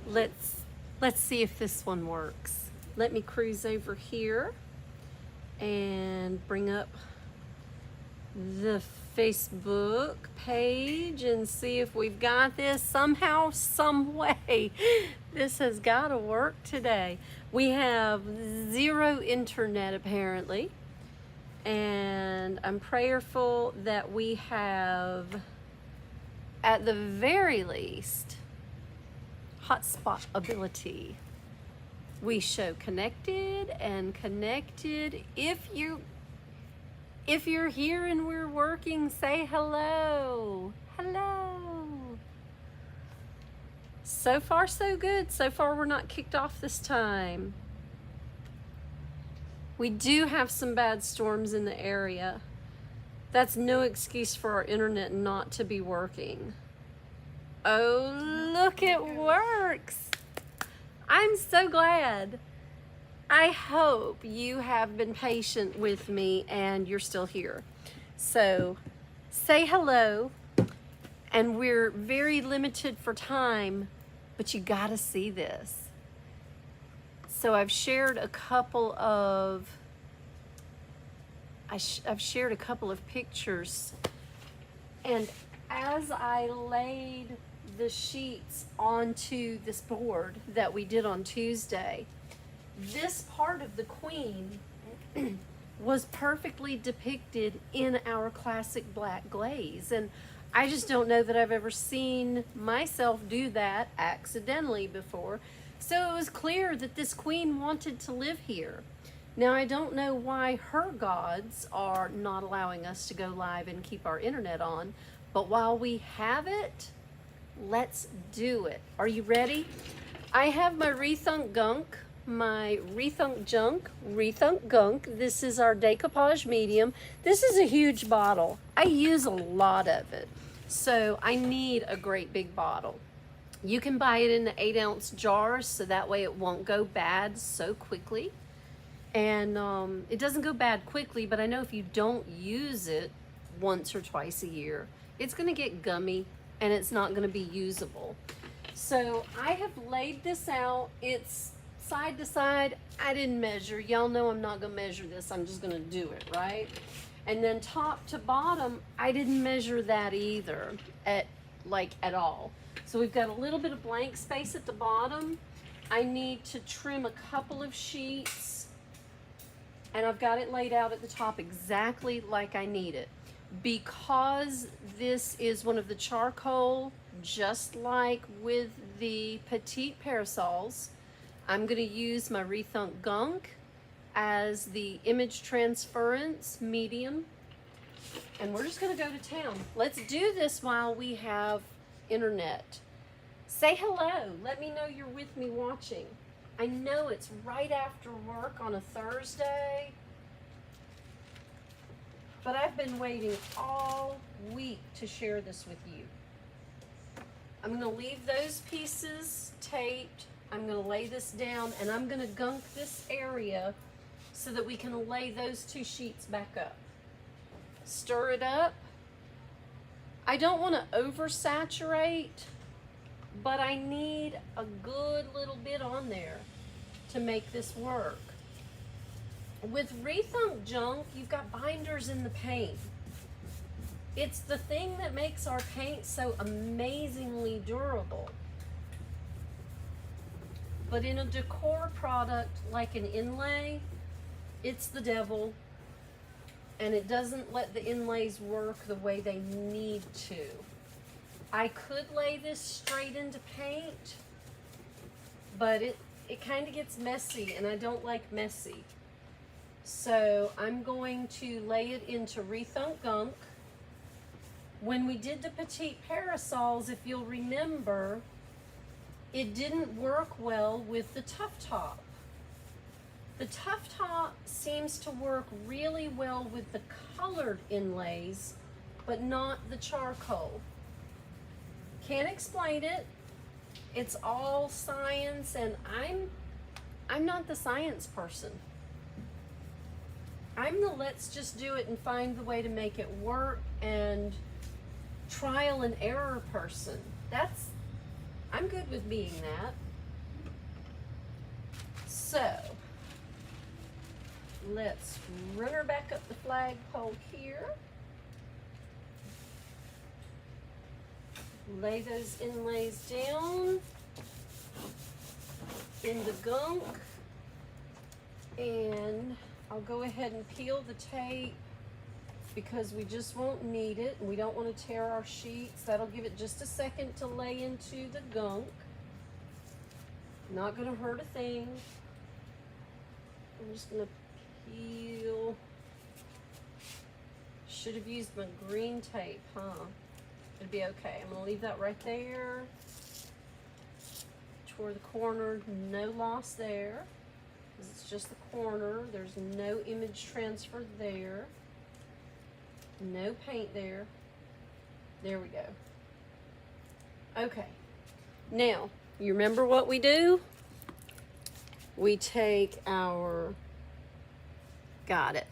Let's see if this one works. Let me cruise over here and bring up the Facebook page and see if we've got this somehow, some way. This has got to work today. We have zero internet apparently, and I'm prayerful that we have, at the very least, hotspot ability. We show connected and connected. If you're here and we're working, say hello. Hello. So far, so good. So far, we're not kicked off this time. We do have some bad storms in the area. That's no excuse for our internet not to be working. Oh, look, it works. I'm so glad. I hope you have been patient with me and you're still here. So say hello, and we're very limited for time, but you gotta see this. So I've shared a couple of pictures, and as I laid the sheets onto this board that we did on Tuesday, this part of the queen was perfectly depicted in our classic black glaze. And I just don't know that I've ever seen myself do that accidentally before. So it was clear that this queen wanted to live here. Now, I don't know why her gods are not allowing us to go live and keep our internet on, but while we have it, let's do it. Are you ready? I have my rethunk gunk, my rethunk gunk. This is our decoupage medium. This is a huge bottle. I use a lot of it, so I need a great big bottle. You can buy it in the 8-ounce jars, so that way it won't go bad so quickly. And it doesn't go bad quickly, but I know if you don't use it once or twice a year, it's gonna get gummy and it's not gonna be usable. So I have laid this out. It's side to side. I didn't measure. Y'all know I'm not gonna measure this. I'm just gonna do it, right? And then top to bottom, I didn't measure that either at all. So we've got a little bit of blank space at the bottom. I need to trim a couple of sheets, and I've got it laid out at the top exactly like I need it. Because this is one of the charcoal, just like with the petite parasols, I'm going to use my Rethunk Gunk as the image transference medium, and we're just going to go to town. Let's do this while we have internet. Say hello. Let me know you're with me watching. I know it's right after work on a Thursday, but I've been waiting all week to share this with you. I'm going to leave those pieces taped. I'm going to lay this down, and I'm going to gunk this area so that we can lay those two sheets back up. Stir it up. I don't want to oversaturate, but I need a good little bit on there to make this work. With Rethunk Junk, you've got binders in the paint. It's the thing that makes our paint so amazingly durable. But in a decor product like an inlay, it's the devil, and it doesn't let the inlays work the way they need to. I could lay this straight into paint, but it kind of gets messy, and I don't like messy. So I'm going to lay it into Rethunk Gunk. When we did the petite parasols, if you'll remember, it didn't work well with the Tough Top. The Tough Top seems to work really well with the colored inlays, but not the charcoal. Can't explain it. It's all science, and I'm not the science person. I'm the let's just do it and find the way to make it work and trial and error person. I'm good with being that. So let's run her back up the flagpole here. Lay those inlays down in the gunk, and I'll go ahead and peel the tape because we just won't need it and we don't want to tear our sheets. That'll give it just a second to lay into the gunk. Not going to hurt a thing. I'm just going to peel. Should have used my green tape, huh? It'd be okay. I'm going to leave that right there. Toward the corner, no loss there. It's just the corner. There's no image transfer there. No paint there. There we go. Okay. Now, you remember what we do? We take our, got it.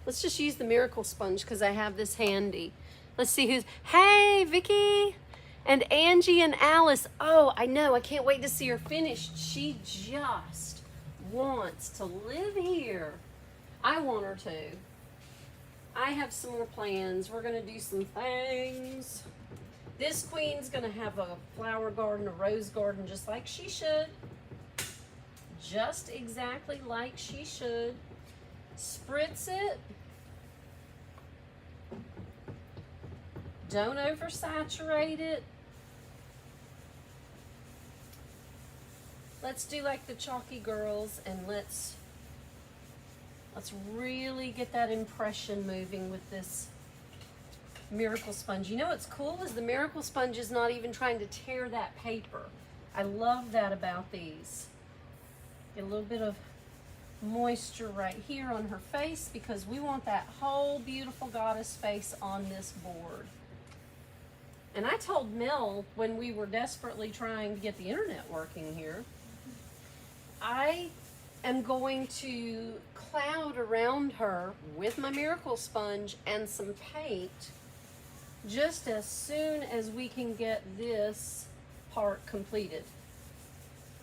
Let's just use the miracle sponge because I have this handy. Let's see who's, hey, Vicky and Angie and Alice. Oh, I know, I can't wait to see her finished. She just wants to live here. I want her to. I have some more plans. We're gonna do some things. This queen's gonna have a flower garden, a rose garden, just like she should. Just exactly like she should. Spritz it. Don't oversaturate it. Let's do like the chalky girls and let's really get that impression moving with this miracle sponge. You know what's cool is the miracle sponge is not even trying to tear that paper. I love that about these. Get a little bit of moisture right here on her face because we want that whole beautiful goddess face on this board. And I told Mel when we were desperately trying to get the internet working here, I am going to cloud around her with my miracle sponge and some paint just as soon as we can get this part completed.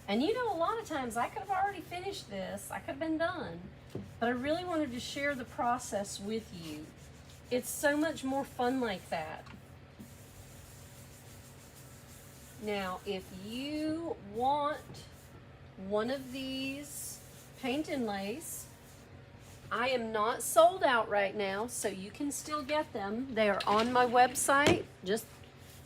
And you know, a lot of times I could have already finished this, I could have been done, but I really wanted to share the process with you. It's so much more fun like that. Now, if you want one of these paint inlays, I am not sold out right now, so you can still get them. They are on my website. Just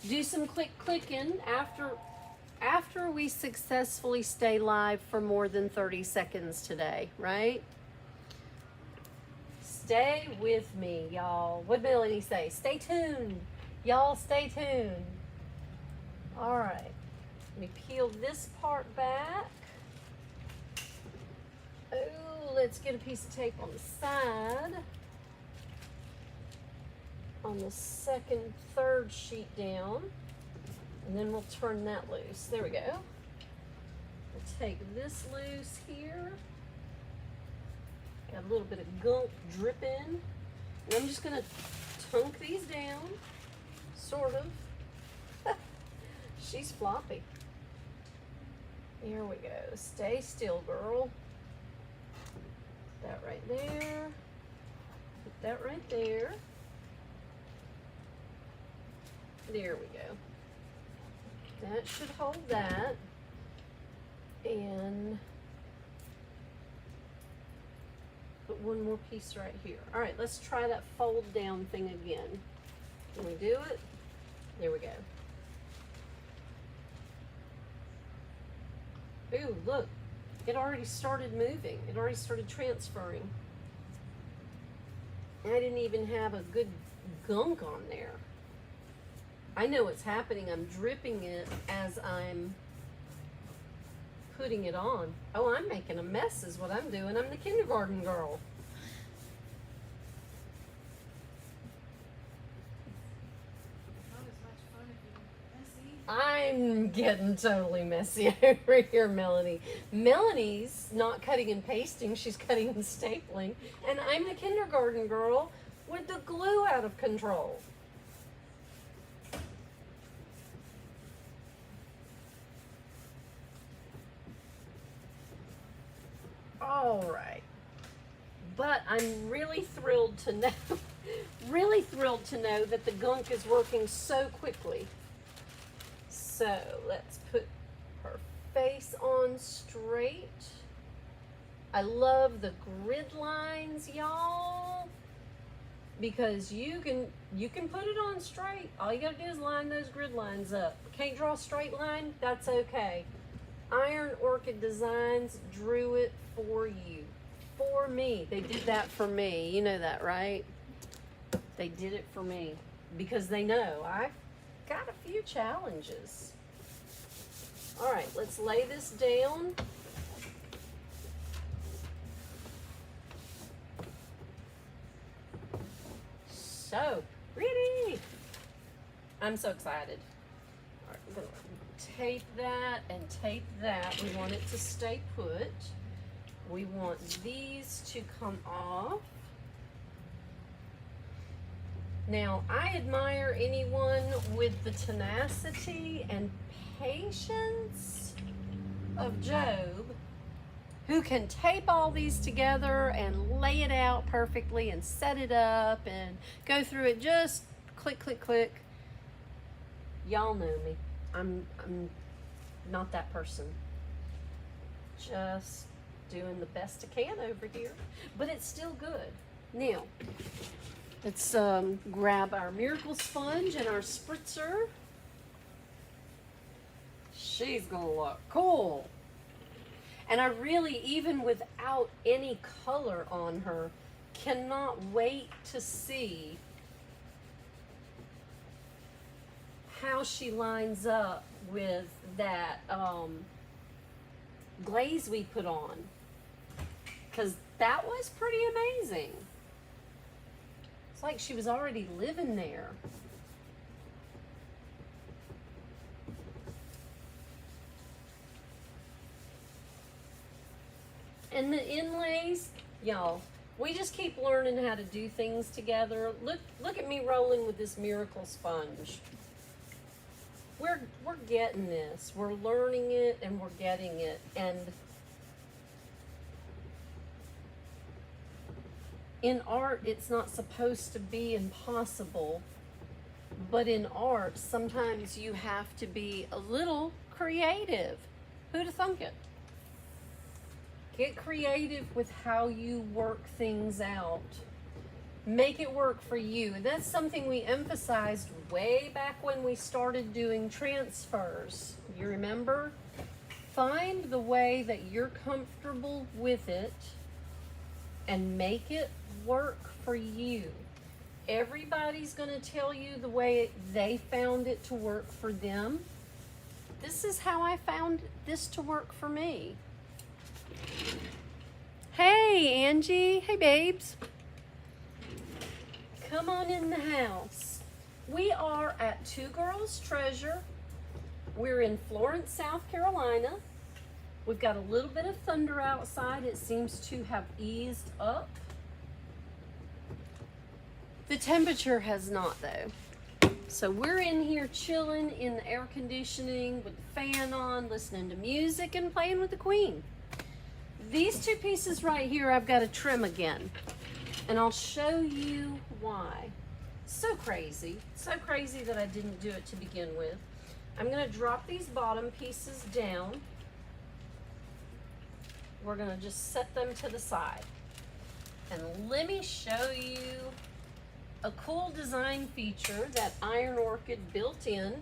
do some clicking after we successfully stay live for more than 30 seconds today, right? Stay with me, y'all. What did Melanie say? Stay tuned. Y'all stay tuned. All right. Let me peel this part back. Oh, let's get a piece of tape on the side. On the second, third sheet down. And then we'll turn that loose. There we go. We'll take this loose here. Got a little bit of gunk dripping. And I'm just gonna tunk these down, sort of. She's floppy. Here we go. Stay still, girl. Put that right there. Put that right there. There we go. That should hold that. And put one more piece right here. All right, let's try that fold down thing again. Can we do it? There we go. Ooh, look, it already started moving. It already started transferring. I didn't even have a good gunk on there. I know what's happening. I'm dripping it as I'm putting it on. Oh, I'm making a mess is what I'm doing. I'm the kindergarten girl. I'm getting totally messy over here, Melanie. Melanie's not cutting and pasting, she's cutting and stapling. And I'm the kindergarten girl with the glue out of control. All right. But I'm really thrilled to know, really thrilled to know that the gunk is working so quickly. So let's put her face on straight. I love the grid lines, y'all, because you can put it on straight. All you gotta do is line those grid lines up. Can't draw a straight line? That's okay. Iron Orchid Designs drew it for you. For me. They did that for me. You know that, right? They did it for me because they know I've got a few challenges. All right, let's lay this down. So pretty. I'm so excited. All right, I'm gonna tape that and tape that. We want it to stay put. We want these to come off. Now, I admire anyone with the tenacity and patience of Job who can tape all these together and lay it out perfectly and set it up and go through it just click, click, click. Y'all know me. I'm not that person. Just doing the best I can over here, but it's still good. Now, let's grab our miracle sponge and our spritzer. She's gonna look cool. And I really, even without any color on her, cannot wait to see how she lines up with that glaze we put on, because that was pretty amazing. It's like she was already living there. And the inlays, y'all, we just keep learning how to do things together. Look at me rolling with this miracle sponge. We're getting this. We're learning it and we're getting it. And in art, it's not supposed to be impossible. But in art, sometimes you have to be a little creative. Who'd have thunk it? Get creative with how you work things out. Make it work for you. And that's something we emphasized way back when we started doing transfers. You remember? Find the way that you're comfortable with it and make it work for you. Everybody's going to tell you the way they found it to work for them. This is how I found this to work for me. Hey, Angie. Hey, babes. Come on in the house. We are at Two Girls Treasure. We're in Florence, South Carolina. We've got a little bit of thunder outside. It seems to have eased up. The temperature has not, though. So we're in here chilling in the air conditioning with the fan on, listening to music and playing with the queen. These two pieces right here, I've got to trim again. And I'll show you why. So crazy that I didn't do it to begin with. I'm going to drop these bottom pieces down. We're going to just set them to the side. And let me show you a cool design feature that Iron Orchid built in.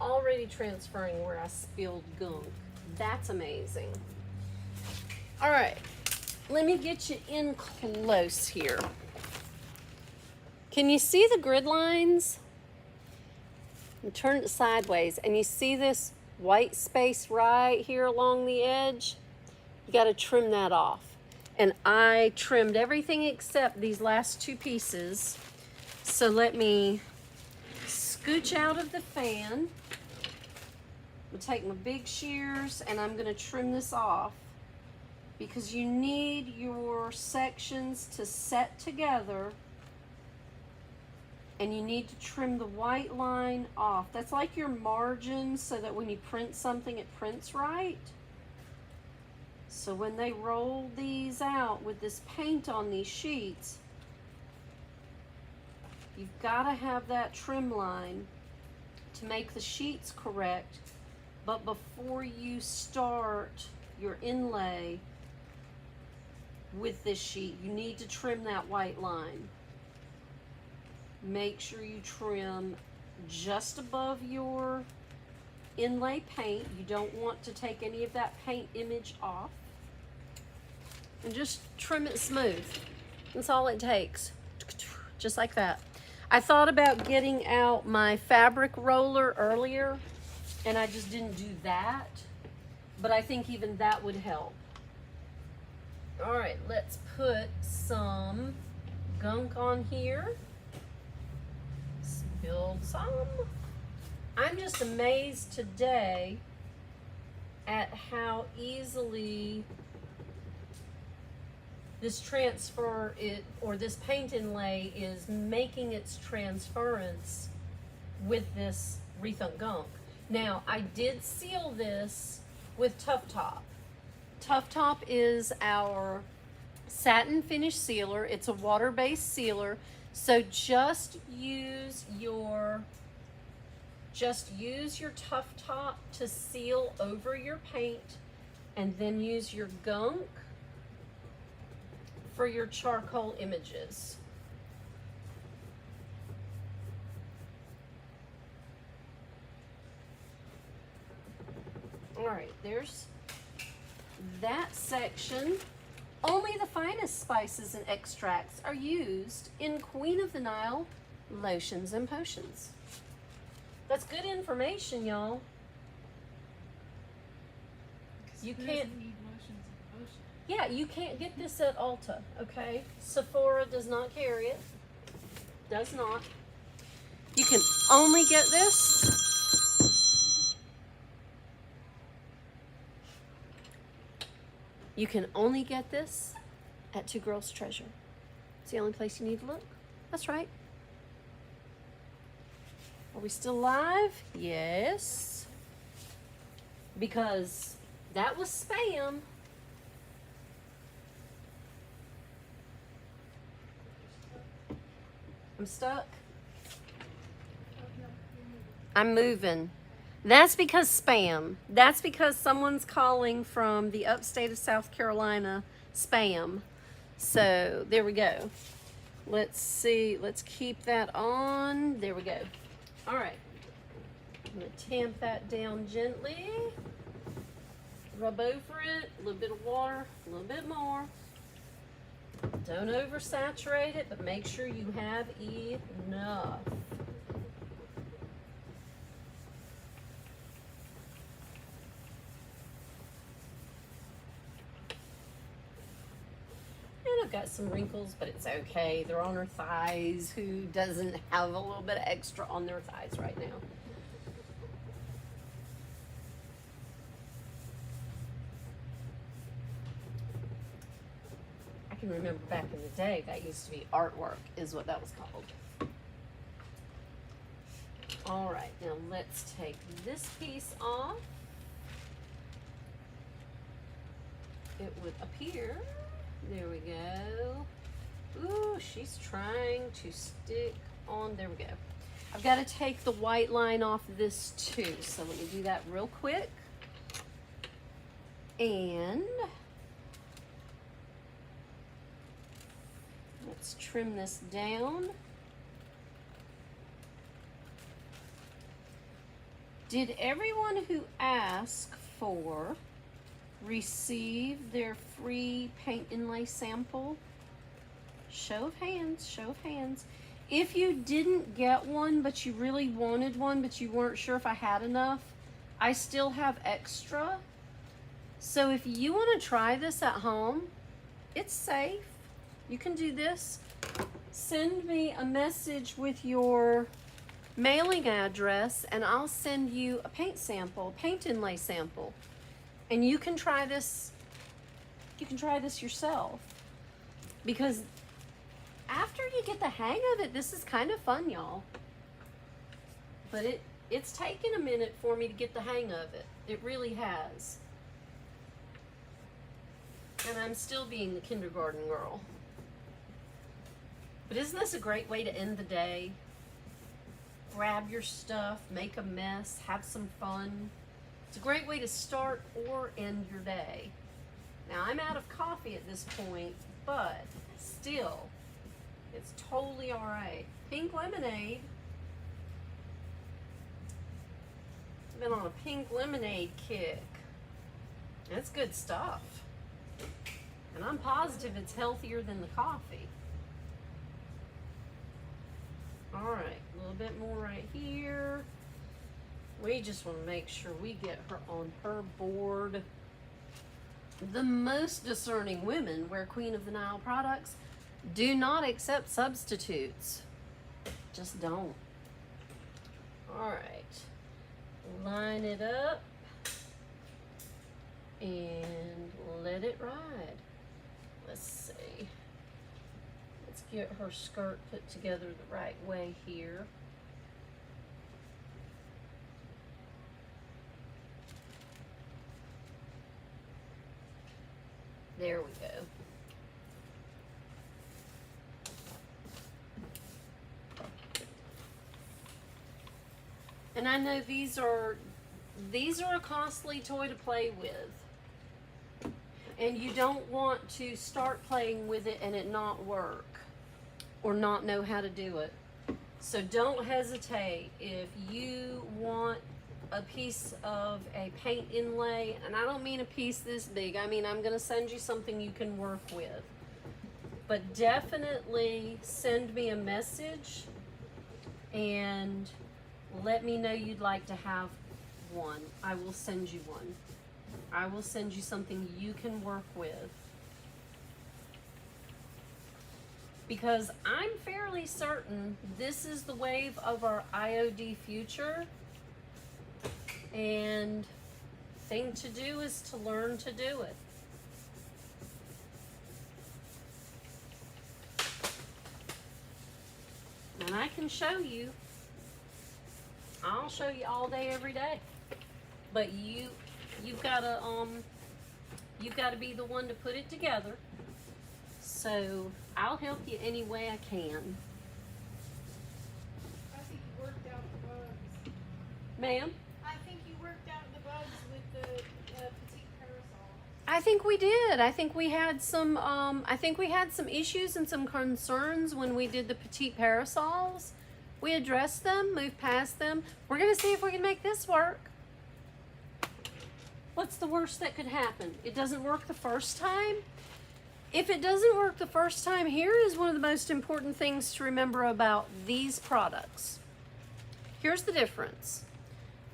Already transferring where I spilled gunk. That's amazing. All right, let me get you in close here. Can you see the grid lines? And turn it sideways, and you see this white space right here along the edge? You got to trim that off. And I trimmed everything except these last two pieces. So let me scooch out of the fan. I'm gonna take my big shears and I'm gonna trim this off, because you need your sections to set together and you need to trim the white line off. That's like your margin, so that when you print something, it prints right. So when they roll these out with this paint on these sheets, you've got to have that trim line to make the sheets correct. But before you start your inlay with this sheet, you need to trim that white line. Make sure you trim just above your inlay paint. You don't want to take any of that paint image off. And just trim it smooth. That's all it takes. Just like that. I thought about getting out my fabric roller earlier, and I just didn't do that. But I think even that would help. All right, let's put some gunk on here. Let's build some. I'm just amazed today at how easily this transfer or this paint inlay is making its transference with this Rethunk Gunk. Now, I did seal this with Tough Top. Tough Top is our satin finish sealer. It's a water-based sealer. So just use your Tough Top to seal over your paint, and then use your gunk for your charcoal images. All right, there's that section. Only the finest spices and extracts are used in Queen of the Nile lotions and potions. That's good information, y'all. You can't need lotions and potions. Yeah, you can't get this at Ulta, okay? Sephora does not carry it. Does not. You can only get this at Two Girls Treasure. It's the only place you need to look. That's right. Are we still live? Yes. Because that was spam. I'm stuck. I'm moving. That's because spam. That's because someone's calling from the upstate of South Carolina. Spam. So there we go. Let's see. Let's keep that on. There we go. All right. I'm going to tamp that down gently. Rub over it. A little bit of water. A little bit more. Don't oversaturate it, but make sure you have enough. And I've got some wrinkles, but it's okay. They're on her thighs. Who doesn't have a little bit of extra on their thighs right now? I can remember back in the day, that used to be artwork, is what that was called. All right, now let's take this piece off. It would appear. There we go. Ooh, she's trying to stick on. There we go. I've got to take the white line off this too, so let me do that real quick. And let's trim this down. Did everyone who asked for receive their free paint inlay sample? Show of hands, show of hands. If you didn't get one, but you really wanted one, but you weren't sure if I had enough, I still have extra. So if you want to try this at home, it's safe. You can do this. Send me a message with your mailing address, and I'll send you a paint sample, paint inlay sample. And you can try this. You can try this yourself, because After you get the hang of it, this is kind of fun, y'all. But it's taken a minute for me to get the hang of it. It really has. And I'm still being the kindergarten girl. But isn't this a great way to end the day? Grab your stuff, make a mess, have some fun. It's a great way to start or end your day. Now, I'm out of coffee at this point, but still, it's totally all right. Pink lemonade. I've been on a pink lemonade kick. That's good stuff. And I'm positive it's healthier than the coffee. All right, a little bit more right here. We just want to make sure we get her on her board. The most discerning women wear Queen of the Nile products. Do not accept substitutes. Just don't. All right, line it up and let it ride. Let's see. Let's get her skirt put together the right way here. There we go. And I know these are a costly toy to play with. And you don't want to start playing with it and it not work or not know how to do it. So don't hesitate. If you want a piece of a paint inlay, and I don't mean a piece this big, I mean I'm going to send you something you can work with. But definitely send me a message and let me know you'd like to have one. I will send you one. I will send you something you can work with. Because I'm fairly certain this is the wave of our IOD future. And thing to do is to learn to do it. And I can show you. I'll show you all day, every day. But you've got to be the one to put it together. So I'll help you any way I can. I think you worked out the bugs. Ma'am? I think you worked out the bugs with the petite parasol. I think we did. I think we had some issues and some concerns when we did the petite parasols. We addressed them, moved past them. We're gonna see if we can make this work. What's the worst that could happen? It doesn't work the first time? If it doesn't work the first time, here is one of the most important things to remember about these products. Here's the difference.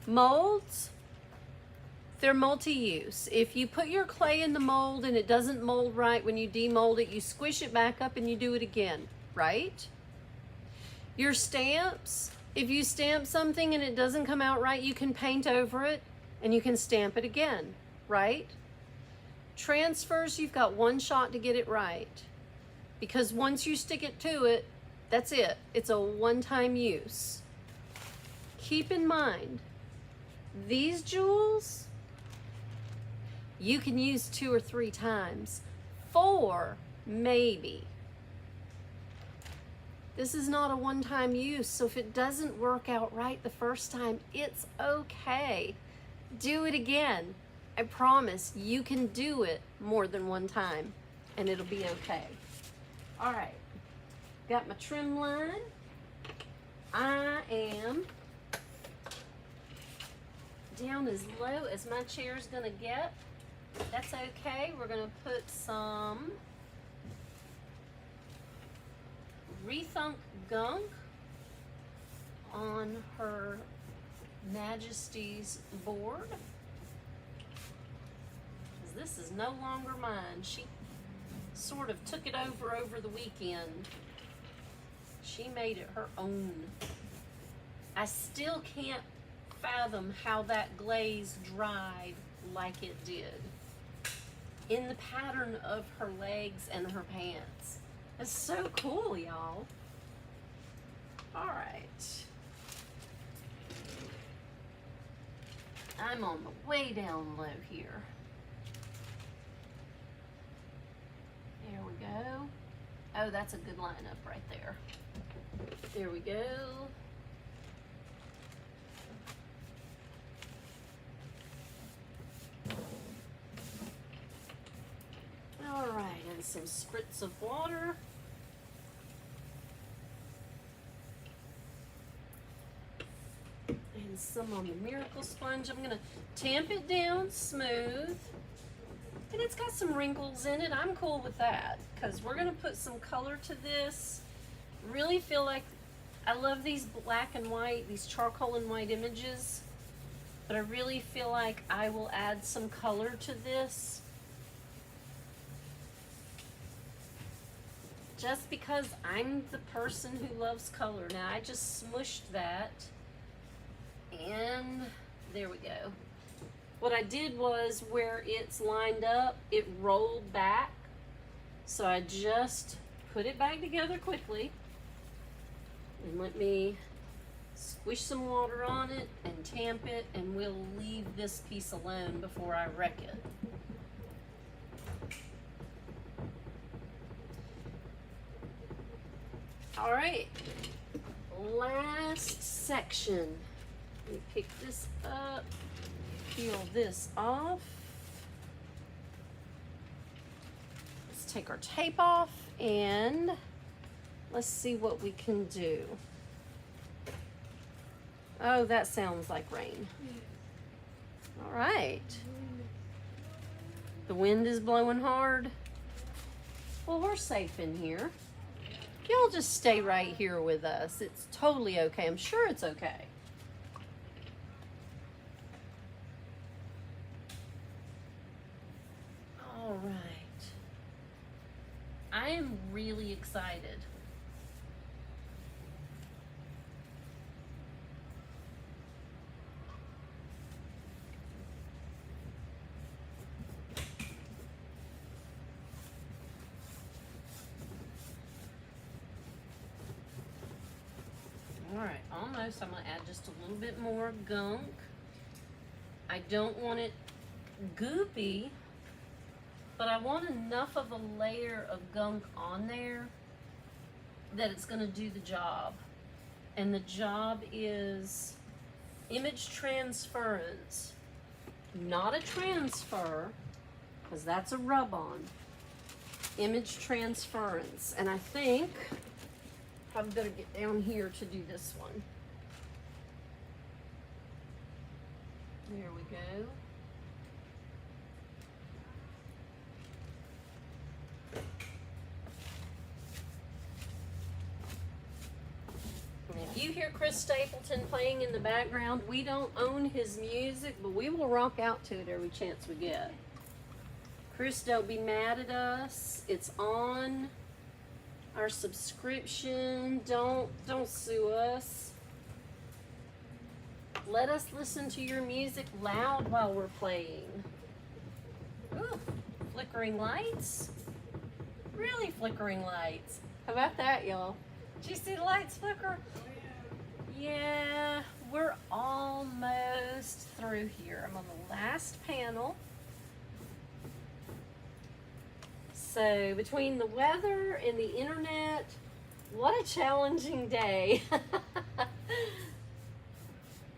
Molds, they're multi-use. If you put your clay in the mold and it doesn't mold right, when you demold it, you squish it back up and you do it again, right? Your stamps, if you stamp something and it doesn't come out right, you can paint over it and you can stamp it again, right? Transfers, you've got one shot to get it right. Because once you stick it to it, that's it. It's a one-time use. Keep in mind, these jewels, you can use 2 or 3 times. 4, maybe. This is not a one-time use, so if it doesn't work out right the first time, it's okay. Do it again. I promise you can do it more than one time and it'll be okay. All right, got my trim line. I am down as low as my chair's gonna get. That's okay. We're gonna put some Rethunk Gunk on Her Majesty's board. This is no longer mine. She sort of took it over the weekend. She made it her own. I still can't fathom how that glaze dried like it did in the pattern of her legs and her pants. It's so cool, y'all. All right. I'm on the way down low here. There we go. Oh, that's a good lineup right there. There we go. All right, and some spritz of water. And some on the Miracle Sponge. I'm gonna tamp it down smooth. And it's got some wrinkles in it. I'm cool with that because we're gonna put some color to this. Really feel like I love these black and white, these charcoal and white images, but I really feel like I will add some color to this. Just because I'm the person who loves color. Now I just smushed that and there we go. What I did was where it's lined up, it rolled back. So I just put it back together quickly. And let me squish some water on it and tamp it, and we'll leave this piece alone before I wreck it. All right, last section. Let me pick this up. Peel this off. Let's take our tape off and let's see what we can do. Oh, that sounds like rain. All right. The wind is blowing hard. Well, we're safe in here. Y'all just stay right here with us. It's totally okay. I'm sure it's okay. All right. I am really excited. All right, almost. I'm gonna add just a little bit more gunk. I don't want it goopy, but I want enough of a layer of gunk on there that it's gonna do the job. And the job is image transference, not a transfer, because that's a rub-on. Image transference, and I think I'm gonna get down here to do this one. There we go. If you hear Chris Stapleton playing in the background, we don't own his music, but we will rock out to it every chance we get. Chris, don't be mad at us. It's on our subscription. Don't sue us. Let us listen to your music loud while we're playing. Ooh, flickering lights. Really flickering lights. How about that, y'all? Did you see the lights flicker? Yeah, we're almost through here. I'm on the last panel. So between the weather and the internet, what a challenging day.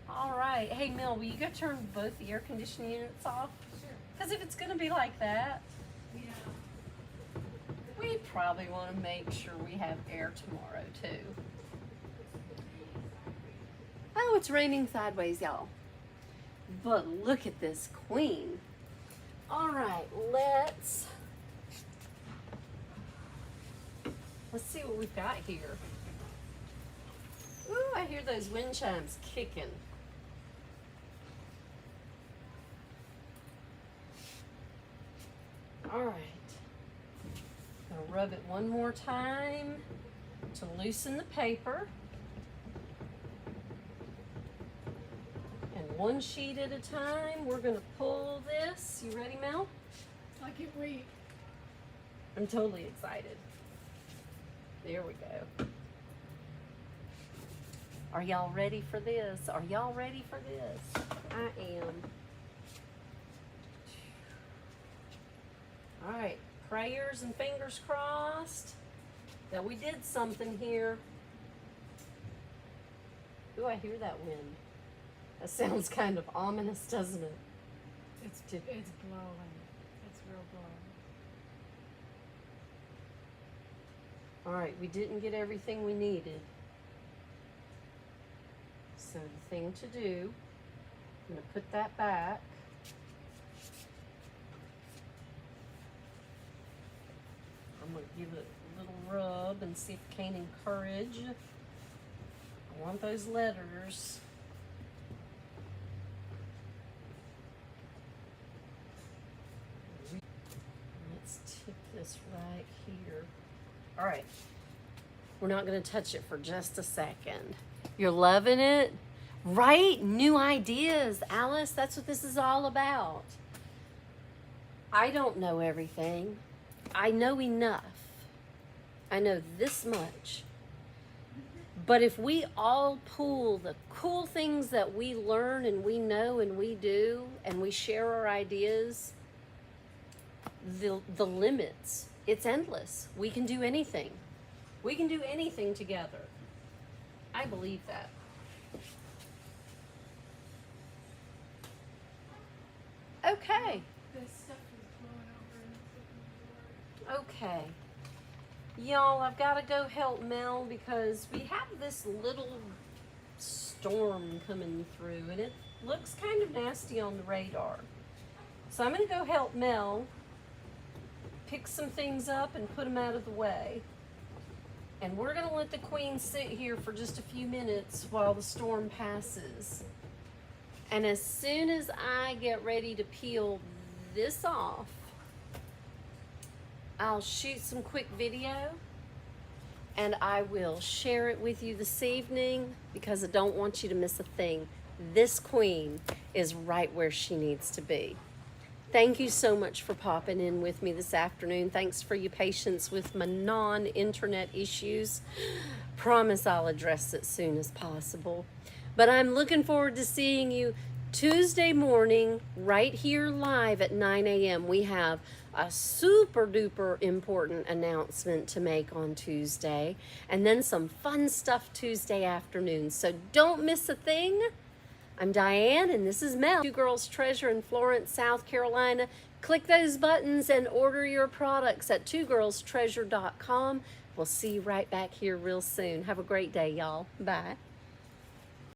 All right. Hey, Mel, will you go turn both the air conditioning units off? Sure. Because if it's going to be like that, Yeah. we probably want to make sure we have air tomorrow, too. Oh, it's raining sideways, y'all. But look at this queen. All right, let's see what we've got here. Ooh, I hear those wind chimes kicking. All right. Gonna rub it one more time to loosen the paper. And one sheet at a time, we're gonna pull this. You ready, Mel? I can't wait. I'm totally excited. There we go. Are y'all ready for this? Are y'all ready for this? I am. All right, prayers and fingers crossed that we did something here. Ooh, I hear that wind. That sounds kind of ominous, doesn't it? It's blowing. It's real blowing. All right, we didn't get everything we needed. So the thing to do, I'm gonna put that back. I'm gonna give it a little rub and see if it can encourage. I want those letters. Let's tip this right here. All right, we're not gonna touch it for just a second. You're loving it? Right? New ideas, Alice. That's what this is all about. I don't know everything. I know enough. I know this much. But if we all pool the cool things that we learn and we know and we do, and we share our ideas, the limits, it's endless. We can do anything. We can do anything together. I believe that. Okay. This stuff is blowing over and Okay. Y'all, I've got to go help Mel because we have this little storm coming through and it looks kind of nasty on the radar. So I'm going to go help Mel pick some things up and put them out of the way. And we're going to let the queen sit here for just a few minutes while the storm passes. And as soon as I get ready to peel this off, I'll shoot some quick video and I will share it with you this evening because I don't want you to miss a thing. This queen is right where she needs to be. Thank you so much for popping in with me this afternoon. Thanks for your patience with my non-internet issues. Promise I'll address it soon as possible. But I'm looking forward to seeing you Tuesday morning right here live at 9 a.m. We have a super duper important announcement to make on Tuesday and then some fun stuff Tuesday afternoon. So don't miss a thing. I'm Diane and this is Mel. Two Girls Treasure in Florence, South Carolina. Click those buttons and order your products at twogirlstreasure.com. We'll see you right back here real soon. Have a great day, y'all. Bye.